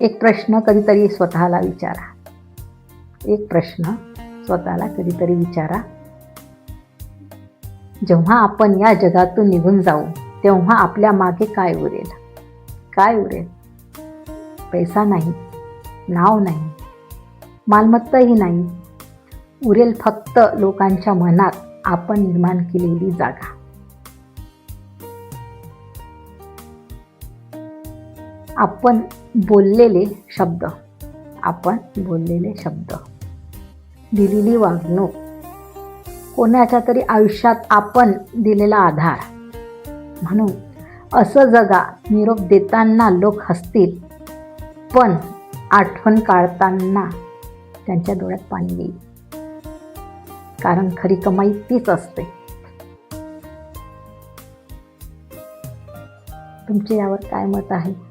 एक प्रश्न कधीतरी स्वतःला विचारा. एक प्रश्न स्वतःला कधीतरी विचारा. जेव्हा आपण या जगातून निघून जाऊ तेव्हा आपल्या मागे काय उरेल? काय उरेल? पैसा नाही, नाव नाही, मालमत्ताही नाही. उरेल फक्त लोकांच्या मनात आपण निर्माण केलेली जागा. आपण बोललेले शब्द, आपण बोललेले शब्द, दिलेली वागणूक, कोणाच्या तरी आयुष्यात आपण दिलेला आधार. म्हणून असं जगा, निरोप देताना लोक हसतील, पण आठवण काढताना त्यांच्या डोळ्यात पाणी येईल. कारण खरी कमाई तीच असते. तुमचे यावर काय मत आहे?